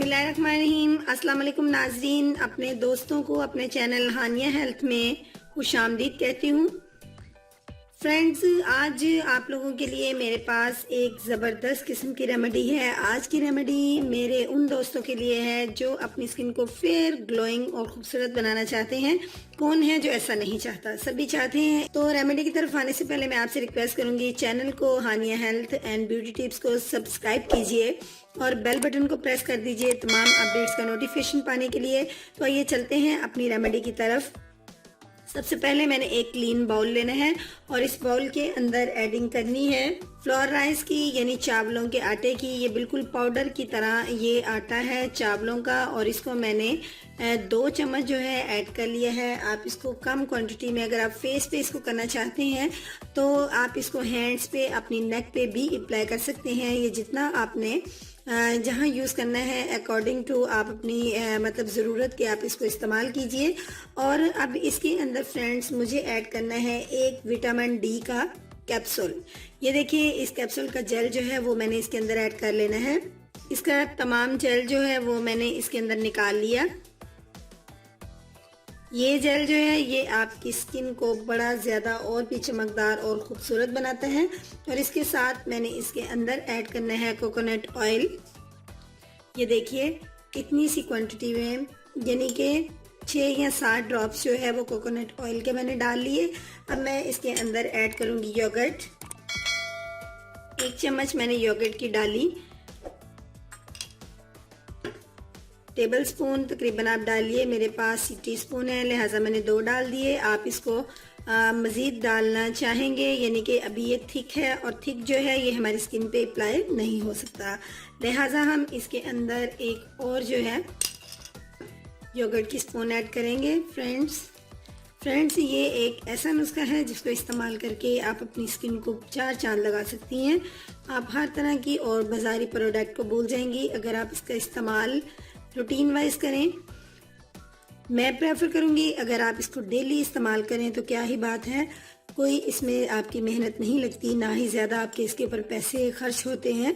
बिस्मिल्लाहिर्रहमानिर्रहीम। अस्सलाम वालेकुम नाजरीन, अपने दोस्तों को अपने चैनल हानिया हेल्थ में खुशामदीद कहती हूँ। फ्रेंड्स, आज आप लोगों के लिए मेरे पास एक ज़बरदस्त किस्म की रेमेडी है। आज की रेमेडी मेरे उन दोस्तों के लिए है जो अपनी स्किन को फेयर, ग्लोइंग और खूबसूरत बनाना चाहते हैं। कौन है जो ऐसा नहीं चाहता, सभी चाहते हैं। तो रेमेडी की तरफ आने से पहले मैं आपसे रिक्वेस्ट करूंगी, चैनल को हानिया हेल्थ एंड ब्यूटी टिप्स को सब्सक्राइब कीजिए और बेल बटन को प्रेस कर दीजिए तमाम अपडेट्स का नोटिफिकेशन पाने के लिए। तो आइए चलते हैं अपनी रेमेडी की तरफ। सबसे पहले मैंने एक क्लीन बाउल लेना है और इस बाउल के अंदर एडिंग करनी है फ्लोर राइस की, यानी चावलों के आटे की। ये बिल्कुल पाउडर की तरह ये आटा है चावलों का, और इसको मैंने 2 चम्मच जो है ऐड कर लिया है। आप इसको कम क्वांटिटी में, अगर आप फेस पे इसको करना चाहते हैं तो आप इसको हैंड्स पे, अपनी नेक पे भी अप्लाई कर सकते हैं। ये जितना आपने जहाँ यूज़ करना है अकॉर्डिंग टू आप अपनी मतलब ज़रूरत के आप इसको इस्तेमाल कीजिए। और अब इसके अंदर फ्रेंड्स मुझे ऐड करना है एक विटामिन डी का कैप्सूल। ये देखिए, इस कैप्सूल का जेल जो है वो मैंने इसके अंदर ऐड कर लेना है। इसका तमाम जेल जो है वो मैंने इसके अंदर निकाल लिया। ये जेल जो है ये आपकी स्किन को बड़ा ज़्यादा और भी चमकदार और ख़ूबसूरत बनाता है। और इसके साथ मैंने इसके अंदर ऐड करना है कोकोनट ऑयल। ये देखिए कितनी सी क्वांटिटी में, यानी कि 6 या 7 ड्रॉप्स जो है वो कोकोनट ऑयल के मैंने डाल लिए। अब मैं इसके अंदर ऐड करूँगी योगर्ट। 1 चम्मच मैंने योगर्ट की डाली। टेबल स्पून तकरीबन आप डालिए, मेरे पास टीस्पून है लिहाजा मैंने 2 डाल दिए। आप इसको मज़ीद डालना चाहेंगे, यानी कि अभी ये थिक है और थिक जो है ये हमारी स्किन पे अप्लाई नहीं हो सकता, लिहाजा हम इसके अंदर एक और जो है योगर्ट की स्पून ऐड करेंगे। फ्रेंड्स ये एक ऐसा नुस्खा है जिसको इस्तेमाल करके आप अपनी स्किन को 4 चांद लगा सकती हैं। आप हर तरह की और बाज़ारी प्रोडक्ट को भूल जाएंगी अगर आप इसका इस्तेमाल रूटीन वाइज करें। मैं प्रेफर करूंगी अगर आप इसको डेली इस्तेमाल करें तो क्या ही बात है। कोई इसमें आपकी मेहनत नहीं लगती, ना ही ज़्यादा आपके इसके ऊपर पैसे खर्च होते हैं।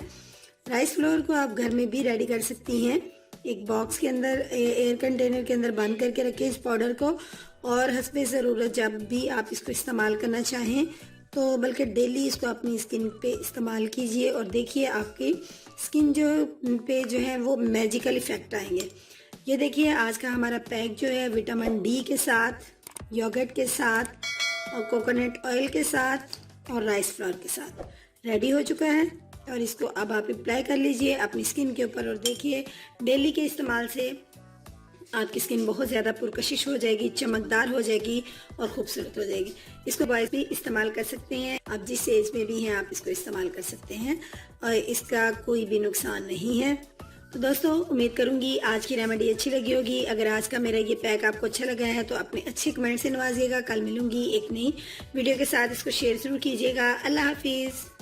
राइस फ्लोर को आप घर में भी रेडी कर सकती हैं। एक बॉक्स के अंदर, एयर कंटेनर के अंदर बंद करके रखें इस पाउडर को, और हस्बे ज़रूरत जब भी आप इसको इस्तेमाल करना चाहें तो बल्कि डेली इसको अपनी स्किन पे इस्तेमाल कीजिए और देखिए आपकी स्किन जो है वो मैजिकल इफ़ेक्ट आएंगे। ये देखिए आज का हमारा पैक जो है विटामिन डी के साथ, योगर्ट के साथ और कोकोनट ऑयल के साथ और राइस फ्लोर के साथ रेडी हो चुका है। और इसको अब आप अप्लाई कर लीजिए अपनी स्किन के ऊपर और देखिए डेली के इस्तेमाल से आपकी स्किन बहुत ज़्यादा पुरकशिश हो जाएगी, चमकदार हो जाएगी और खूबसूरत हो जाएगी। इसको बॉयज़ भी इस्तेमाल कर सकते हैं, आप जिस एज में भी हैं आप इसको इस्तेमाल कर सकते हैं और इसका कोई भी नुकसान नहीं है। तो दोस्तों, उम्मीद करूंगी आज की रेमेडी अच्छी लगी होगी। अगर आज का मेरा ये पैक आपको अच्छा लगा है तो अपने अच्छे कमेंट से नवाजिएगा। कल मिलूंगी एक नई वीडियो के साथ, इसको शेयर ज़रूर कीजिएगा। अल्लाह हाफिज़।